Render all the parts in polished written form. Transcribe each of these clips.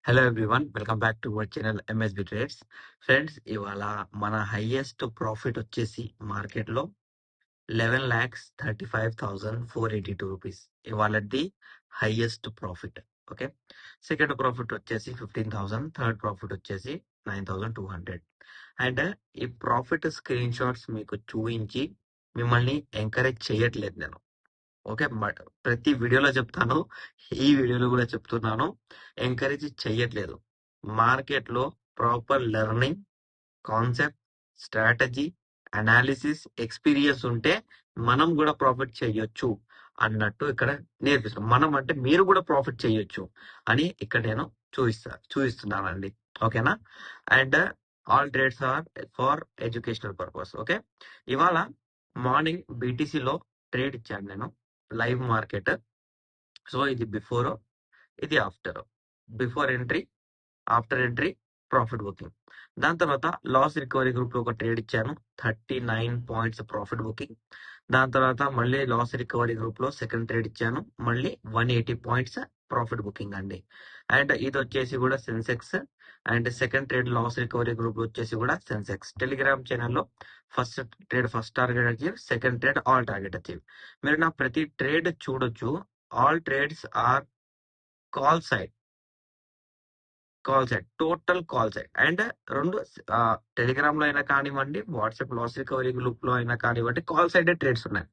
Hello everyone, welcome back to our channel MSB trades. Friends, ఇవాళ మన highest profit వచ్చేసి మార్కెట్లో 11,35,482 రూపీస్. ఇవాళది highest profit. Okay, second profit వచ్చేసి 15,000, థర్డ్ ప్రాఫిట్ వచ్చేసి 9,200. అండ్ ఈ ప్రాఫిట్ స్క్రీన్ షాట్స్ మీకు చూపించి మిమ్మల్ని ఎంకరేజ్ చేయట్లేదు నేను. ఓకే, బట్ ప్రతి వీడియోలో చెప్తాను, ఈ వీడియోలో కూడా చెప్తున్నాను, ఎంకరేజ్ చెయ్యట్లేదు. మార్కెట్లో proper learning, concept, strategy, analysis, experience ఉంటే మనం కూడా ప్రాఫిట్ చేయొచ్చు అన్నట్టు ఇక్కడ నేర్పిస్తున్నాం. మనం అంటే మీరు కూడా ప్రాఫిట్ చేయొచ్చు అని ఇక్కడ నేను చూపిస్తున్నానండి. ఓకేనా? And all trades are for educational purpose. Okay, ఇవాళ మార్నింగ్ బీటీసీలో ట్రేడ్ ఇచ్చాను నేను, లైవ్ మార్కెట్. సో ఇది బిఫోర్, ఇది after. Before entry, after entry, profit booking. దాని తర్వాత లాస్ రికవరీ గ్రూప్ లో ఒక ట్రేడ్ ఇచ్చాను, 39 పాయింట్స్ ప్రాఫిట్ బుకింగ్. దాని తర్వాత మళ్ళీ లాస్ రికవరీ గ్రూప్ లో సెకండ్ ట్రేడ్ ఇచ్చాను, మళ్ళీ 180 పాయింట్స్ ప్రాఫిట్ బుకింగ్ అండి. అండ్ ఇది వచ్చేసి కూడా Sensex. And second trade loss recovery group వచ్చేసి కూడా సెన్సెక్స్. టెలిగ్రామ్ ఛానల్లో first trade first target achieve, second trade all target achieve. మీరు నా ప్రతి ట్రేడ్ చూడొచ్చు. All trades are call side, total call side. And రెండు టెలిగ్రామ్ లో అయినా కానివ్వండి, వాట్సాప్ లాస్ రికవరీ గ్రూప్ లో అయినా కానివ్వండి, కాల్ సైడ్ ట్రేడ్స్ ఉన్నాయి.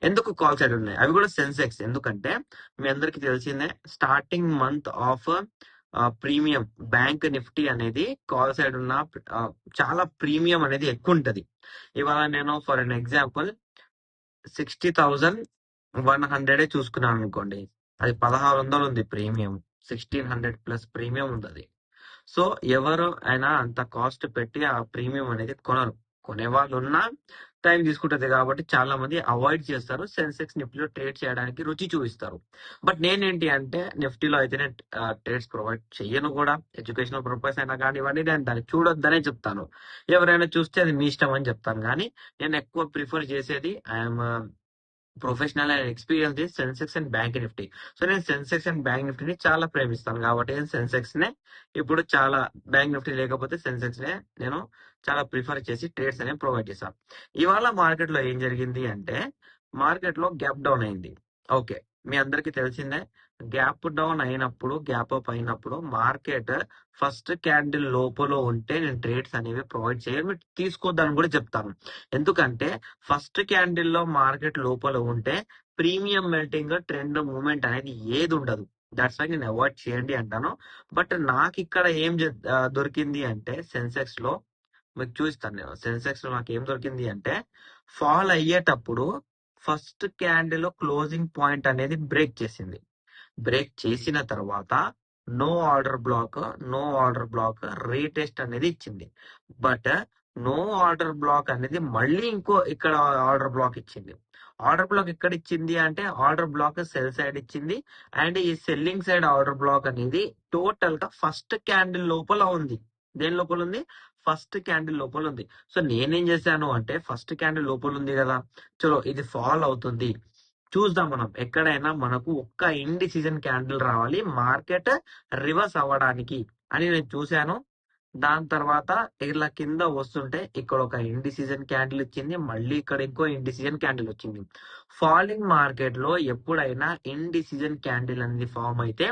ఎందుకు కాల్ సైడ్ ఉన్నాయి? అవి కూడా సెన్సెక్స్. ఎందుకంటే మీ అందరికి తెలిసిందే, starting month of premium bank Nifty అనేది కాల్ సైడ్ ఉన్న చాలా ప్రీమియం అనేది ఎక్కువ ఉంటది. ఇవాళ నేను ఫర్ అన్ ఎగ్జాంపుల్ 60,100 చూసుకున్నాను అనుకోండి, అది 1,600 ఉంది ప్రీమియం, 1,600 ప్లస్ ప్రీమియం ఉంది అది. సో ఎవరు అయినా అంత కాస్ట్ పెట్టి ఆ ప్రీమియం అనేది కొనరు. కొనే వాళ్ళు ఉన్నా టైం తీసుకుంటది కాబట్టి చాలా మంది అవాయిడ్ చేస్తారు, సెన్సెక్స్ నిఫ్టీలో ట్రేడ్ చేయడానికి రుచి చూపిస్తారు. బట్ నేనేంటి అంటే, నిఫ్టీలో అయితే నేను ట్రేడ్స్ ప్రొవైడ్ చెయ్యను కూడా. ఎడ్యుకేషనల్ పర్పస్ అయినా కానివ్వండి, నేను దాన్ని చూడొద్దనే చెప్తాను. ఎవరైనా చూస్తే అది మీ ఇష్టం అని చెప్తాను. కానీ నేను ఎక్కువ ప్రిఫర్ చేసేది, I'm professional and experience Sensex and bank Nifty. So నేను సెన్సెక్స్ అండ్ బ్యాంక్ నిఫ్టీని చాలా ప్రేమిస్తాను కాబట్టి నేను సెన్సెక్స్ నే ఇప్పుడు చాలా, బ్యాంక్ నిఫ్టీ లేకపోతే సెన్సెక్స్ నే నేను చాలా ప్రిఫర్ చేసి ట్రేడ్స్ అనేవి ప్రొవైడ్ చేశాను. ఇవాళ మార్కెట్ లో ఏం జరిగింది అంటే, మార్కెట్ లో గ్యాప్ డౌన్ అయింది. ఓకే, మీ అందరికి తెలిసిందే, గ్యాప్ డౌన్ అయినప్పుడు, గ్యాప్ అప్ అయినప్పుడు మార్కెట్ ఫస్ట్ క్యాండిల్ లోపల ఉంటే నేను ట్రేడ్స్ అనేవి ప్రొవైడ్ చేయాలి, తీసుకోవద్దని కూడా చెప్తాను. ఎందుకంటే ఫస్ట్ క్యాండిల్ లో మార్కెట్ లోపల ఉంటే ప్రీమియం మెల్టింగ్, ట్రెండ్ మూవ్మెంట్ అనేది ఏది ఉండదు. దట్స్ వై నేను అవాయిడ్ చేయండి అంటాను. బట్ నాకు ఇక్కడ ఏం దొరికింది అంటే, సెన్సెక్స్ లో మీకు చూస్తాను నేను. సెన్సెక్స్ లో నాకు ఏం దొరికింది అంటే, ఫాల్ అయ్యేటప్పుడు ఫస్ట్ క్యాండిల్ క్లోజింగ్ పాయింట్ అనేది బ్రేక్ చేసింది. బ్రేక్ చేసిన తర్వాత నో ఆర్డర్ బ్లాక్ రీటెస్ట్ అనేది ఇచ్చింది. బట్ నో ఆర్డర్ బ్లాక్ అనేది మళ్ళీ ఇంకో ఇక్కడ ఆర్డర్ బ్లాక్ ఇచ్చింది. ఆర్డర్ బ్లాక్ ఎక్కడ ఇచ్చింది అంటే, ఆర్డర్ బ్లాక్ సెల్ సైడ్ ఇచ్చింది. అండ్ ఈ సెల్లింగ్ సైడ్ ఆర్డర్ బ్లాక్ అనేది టోటల్ గా ఫస్ట్ క్యాండిల్ లోపల ఉంది. దేని లోపల ఉంది? ఫస్ట్ క్యాండిల్ లోపల ఉంది. సో నేనేం చేశాను అంటే, ఫస్ట్ క్యాండిల్ లోపల ఉంది కదా, చలో ఇది ఫాల్ అవుతుంది, చూద్దాం మనం. ఎక్కడైనా మనకు ఒక్క ఇండిసిజన్ క్యాండిల్ రావాలి మార్కెట్ రివర్స్ అవ్వడానికి అని నేను చూశాను. దాని తర్వాత ఇలా కింద వస్తుంటే ఇక్కడ ఒక ఇండిసిజన్ క్యాండిల్ ఇచ్చింది, మళ్ళీ ఇక్కడ ఇంకో ఇండిసిజన్ క్యాండిల్ వచ్చింది. ఫాలింగ్ మార్కెట్ లో ఎప్పుడైనా ఇండిసిజన్ క్యాండిల్ అనేది ఫామ్ అయితే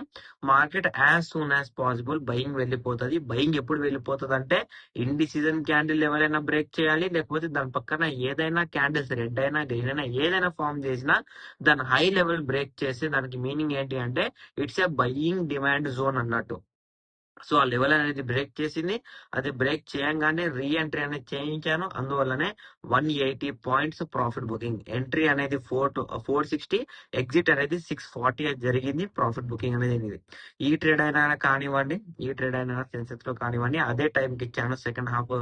market as soon as possible buying వెళ్ళిపోతుంది. బయింగ్ ఎప్పుడు వెళ్ళిపోతుంది అంటే, ఇండిసిజన్ క్యాండిల్ ఎవరైనా బ్రేక్ చేయాలి, లేకపోతే దాని పక్కన ఏదైనా క్యాండిల్స్ రెడ్ అయినా గ్రీన్ అయినా ఏదైనా ఫామ్ చేసినా దాని హై లెవెల్ బ్రేక్ చేస్తే దానికి మీనింగ్ ఏంటి అంటే, it's a buying demand zone అన్నట్టు. సో ఆ లెవెల్ అనేది బ్రేక్ చేసింది. అది బ్రేక్ చేయంగానే రీ ఎంట్రీ అనేది చేయించాను. అందువల్లనే 180 పాయింట్స్ ప్రాఫిట్ బుకింగ్. ఎంట్రీ అనేది 460, ఎగ్జిట్ అనేది 640 జరిగింది. ప్రాఫిట్ బుకింగ్ అనేది ఈ ట్రేడ్ అయినా కానివ్వండి, ఈ ట్రేడ్ అయినా సెన్సెక్స్ లో కానివ్వండి, అదే టైంకి ఇచ్చాను. సెకండ్ హాఫ్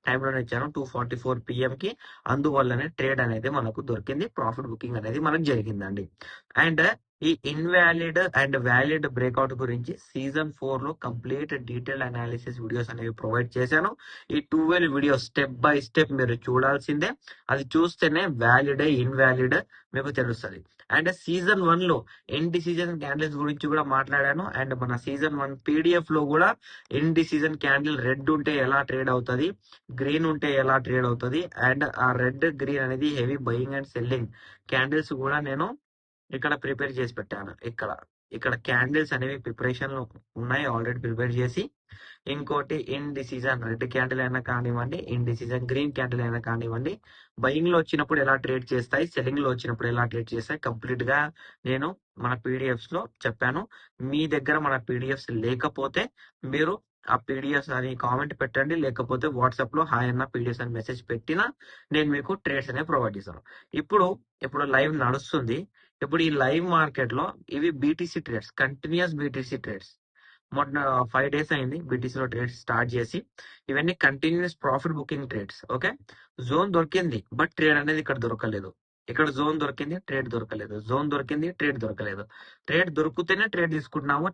టైంలోనే ఇచ్చాను, 2:44 PM కి. అందువల్లనే ట్రేడ్ అనేది మనకు దొరికింది, ప్రాఫిట్ బుకింగ్ అనేది మనకు జరిగిందండి. అండ్ ఈ ఇన్వాలిడ్ అండ్ వ్యాలిడ్ బ్రేక్అవుట్ గురించి సీజన్ 4 లో కంప్లీట్ డీటెయిల్ అనాలిసిస్ వీడియోస్ అనేవి ప్రొవైడ్ చేశాను. ఈ 12 వీడియోస్ స్టెప్ బై స్టెప్ మీరు చూడాల్సిందే. అది చూస్తేనే వ్యాలిడ్ ఇన్వాలిడ్ మీకు తెలుస్తుంది. అండ్ సీజన్ 1 లో ఇండిసిజన్ క్యాండిల్స్ గురించి కూడా మాట్లాడాను. అండ్ మన సీజన్ 1 పీడిఎఫ్ లో కూడా ఇండిసిజన్ క్యాండిల్ రెడ్ ఉంటే ఎలా ట్రేడ్ అవుతుంది, గ్రీన్ ఉంటే ఎలా ట్రేడ్ అవుతుంది, అండ్ ఆ రెడ్ గ్రీన్ అనేది heavy buying and selling candles కూడా నేను ఇక్కడ ప్రిపేర్ చేసి పెట్టాను. ఇక్కడ క్యాండిల్స్ అనేవి ప్రిపరేషన్ లో ఉన్నాయి, ఆల్రెడీ ప్రిపేర్ చేసి. ఇంకోటి ఇన్ డిసిజన్ రెడ్ క్యాండిల్ అయినా కానివ్వండి, ఇన్ డిసిజన్ గ్రీన్ క్యాండిల్ అయినా కానివ్వండి, బయింగ్ లో వచ్చినప్పుడు ఎలా ట్రేడ్ చేస్తాయి, సెల్లింగ్ లో వచ్చినప్పుడు ఎలా ట్రేడ్ చేస్తాయి, కంప్లీట్ గా నేను మన పీడిఎఫ్స్ లో చెప్పాను. మీ దగ్గర మన పీడిఎఫ్స్ లేకపోతే మీరు ఆ పీడిఎఫ్స్ అని కామెంట్ పెట్టండి, లేకపోతే వాట్సాప్ లో హాయ్ అన్న పీడిఎఫ్స్ అని మెసేజ్ పెట్టినా నేను మీకు ట్రేడ్స్ అనేవి ప్రొవైడ్ చేస్తాను. ఇప్పుడు లైవ్ నడుస్తుంది. ఇప్పుడు ఈ లైవ్ మార్కెట్ లో ఇవి BTC trades, continuous BTC trades. మొన్న 5 days అయింది బీటీసీ లో ట్రేడ్స్ స్టార్ట్ చేసి. ఇవన్నీ continuous profit booking trades. Okay, zone దొరికింది బట్ ట్రేడ్ అనేది ఇక్కడ దొరకలేదు. ఇక్కడ జోన్ దొరికింది, ట్రేడ్ దొరకలేదు. జోన్ దొరికింది, ట్రేడ్ దొరకలేదు. ట్రేడ్ దొరికితేనే ట్రేడ్ తీసుకుంటున్నాము.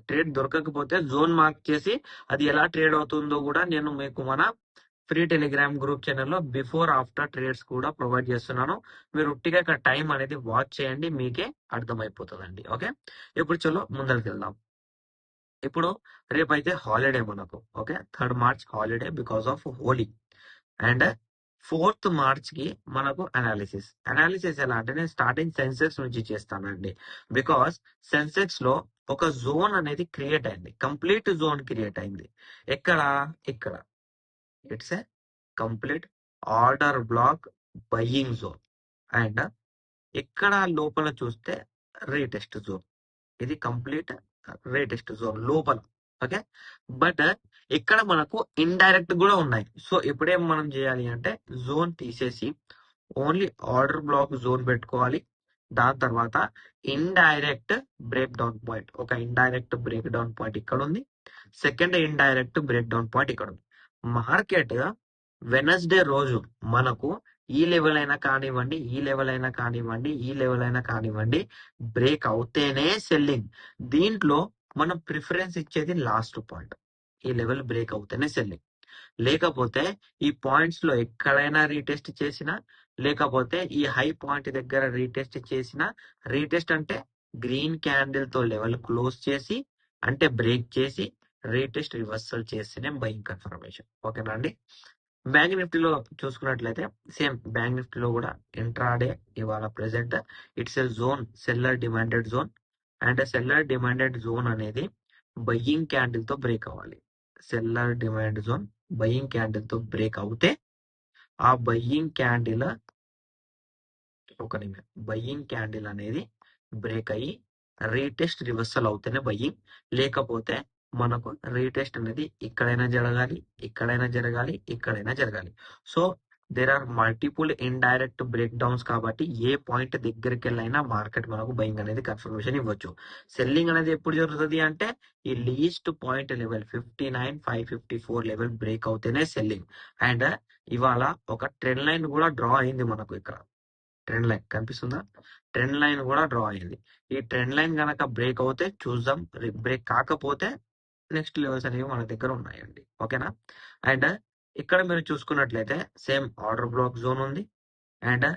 ట్రేడ్ దొరకకపోతే జోన్ మార్క్ చేసి అది ఎలా ట్రేడ్ అవుతుందో కూడా నేను మీకు మన ఫ్రీ టెలిగ్రామ్ గ్రూప్ ఛానల్లో బిఫోర్ ఆఫ్టర్ ట్రేడ్స్ కూడా ప్రొవైడ్ చేస్తున్నాను. మీరు ఉట్టిగా ఇక్కడ టైం అనేది వాచ్ చేయండి, మీకే అర్థమైపోతుందండి. ఓకే, ఇప్పుడు చలో ముందరికి వెళ్దాం. ఇప్పుడు రేపైతే హాలిడే మనకు. Okay, 3rd March holiday because of Holi. And 4th March కి మనకు అనాలిసిస్ ఎలా అంటే నేను స్టార్టింగ్ సెన్సెక్స్ నుంచి చేస్తానండి. బికాస్ సెన్సెక్స్ లో ఒక జోన్ అనేది క్రియేట్ అయింది, కంప్లీట్ జోన్ క్రియేట్ అయింది. ఇక్కడ it's a complete order black buying zone. And ఇక్కడ లోపల చూస్తే రీటెస్ట్ జోన్. ఇది కంప్లీట్ రీటెస్ట్ జోన్ లోపల. ఓకే, బట్ ఇక్కడ మనకు ఇండైరెక్ట్ కూడా ఉన్నాయి. సో ఇప్పుడేం మనం చేయాలి అంటే జోన్ తీసేసి ఓన్లీ ఆర్డర్ బ్లాక్ జోన్ పెట్టుకోవాలి. దాని తర్వాత ఇండైరెక్ట్ బ్రేక్ డౌన్ పాయింట్, ఒక ఇండైరెక్ట్ బ్రేక్ డౌన్ పాయింట్ ఇక్కడ ఉంది, second indirect break down point ఇక్కడ ఉంది. మార్కెట్ వెనస్డే రోజు మనకు ఈ లెవెల్ అయినా కానివ్వండి, ఈ లెవెల్ అయినా కానివ్వండి, ఈ లెవెల్ అయినా కానివ్వండి, బ్రేక్ అవుతేనే సెల్లింగ్. దీంట్లో మనం ప్రిఫరెన్స్ ఇచ్చేది లాస్ట్ పాయింట్. ఈ లెవెల్ బ్రేక్ అవుతేనే సెల్లింగ్. లేకపోతే ఈ పాయింట్స్ లో ఎక్కడైనా రీటెస్ట్ చేసినా, లేకపోతే ఈ హై పాయింట్ దగ్గర రీటెస్ట్ చేసినా, రీటెస్ట్ అంటే గ్రీన్ క్యాండిల్ తో లెవెల్ క్లోజ్ చేసి, అంటే బ్రేక్ చేసి రీటెస్ట్ రివర్సల్ చేస్తేనే బయింగ్ కన్ఫర్మేషన్. ఓకేనా అండి. బ్యాంక్ నిఫ్టీలో చూసుకున్నట్లయితే సేమ్ బ్యాంక్ నిఫ్టీలో కూడా ఇంట్రాడే ఇవాళ present it's a zone, seller demanded zone. And seller demanded zone అనేది బయ్యింగ్ క్యాండిల్ తో బ్రేక్ అవ్వాలి. Seller demand zone buying candle తో బ్రేక్ అవుతే ఆ బయ్యింగ్ క్యాండిల్ బయ్యింగ్ క్యాండిల్ అనేది బ్రేక్ అయ్యి రీటెస్ట్ రివర్సల్ అవుతేనే బయ్యింగ్. లేకపోతే మనకు రీటెస్ట్ అనేది ఇక్కడైనా జరగాలి, ఇక్కడైనా జరగాలి, ఇక్కడైనా జరగాలి. So there are multiple indirect breakdowns. కాబట్టి ఏ పాయింట్ దగ్గరికి వెళ్ళైనా మార్కెట్ మనకు బయింగ్ అనేది కన్ఫర్మేషన్ ఇవ్వచ్చు. సెల్లింగ్ అనేది ఎప్పుడు జరుగుతుంది అంటే ఈ least point level 59,554 level break అవుతేనే సెల్లింగ్. అండ్ ఇవాళ ఒక ట్రెండ్ లైన్ కూడా డ్రా అయింది మనకు. ఇక్కడ ట్రెండ్ లైన్ కనిపిస్తుందా? ట్రెండ్ లైన్ కూడా డ్రా అయింది. ఈ ట్రెండ్ లైన్ గనక బ్రేక్ అవుతే చూద్దాం, బ్రేక్ కాకపోతే నెక్స్ట్ లెవెల్స్ అనేవి మన దగ్గర ఉన్నాయండి. ఓకేనా. అండ్ ఇక్కడ మీరు చూసుకున్నట్లయితే సేమ్ ఆర్డర్ బ్లాక్ జోన్ ఉంది. And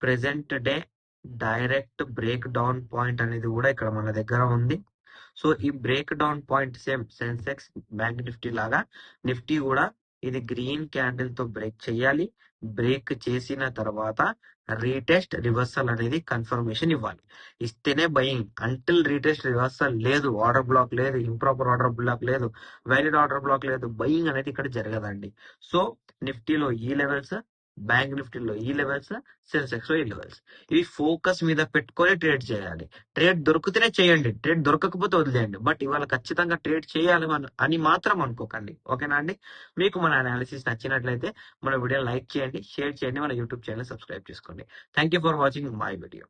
present day direct break down point అనేది కూడా ఇక్కడ మన దగ్గర ఉంది. సో ఈ break down point same Sensex bank Nifty లాగా నిఫ్టీ కూడా ఇది గ్రీన్ క్యాండిల్ తో బ్రేక్ చేయాలి. బ్రేక్ చేసిన తర్వాత రీటెస్ట్ రివర్సల్ అనేది కన్ఫర్మేషన్ ఇవ్వాలి. ఇస్తేనే బయింగ్. అంటిల్ రీటెస్ట్ రివర్సల్ లేదు, ఆర్డర్ బ్లాక్ లేదు, ఇంప్రాపర్ ఆర్డర్ బ్లాక్ లేదు, వ్యాలిడ్ ఆర్డర్ బ్లాక్ లేదు, బయింగ్ అనేది ఇక్కడ జరగదండి. సో నిఫ్టీలో ఈ లెవెల్స్, బ్యాంక్ నిఫ్టీలో ఈ లెవెల్స్, సెన్సెక్స్ లో ఈ లెవెల్స్, ఇవి ఫోకస్ మీద పెట్టుకొని ట్రేడ్ చేయాలి. ట్రేడ్ దొరికితేనే చేయండి, ట్రేడ్ దొరకకపోతే వదిలేయండి. బట్ ఇవాళ ఖచ్చితంగా ట్రేడ్ చేయాలి అని మాత్రం అనుకోకండి. ఓకేనా అండి. మీకు మన అనాలిసిస్ నచ్చినట్లయితే మన వీడియో లైక్ చేయండి, షేర్ చేయండి, మన యూట్యూబ్ ఛానల్ సబ్స్క్రైబ్ చేసుకోండి. Thank you for watching my video.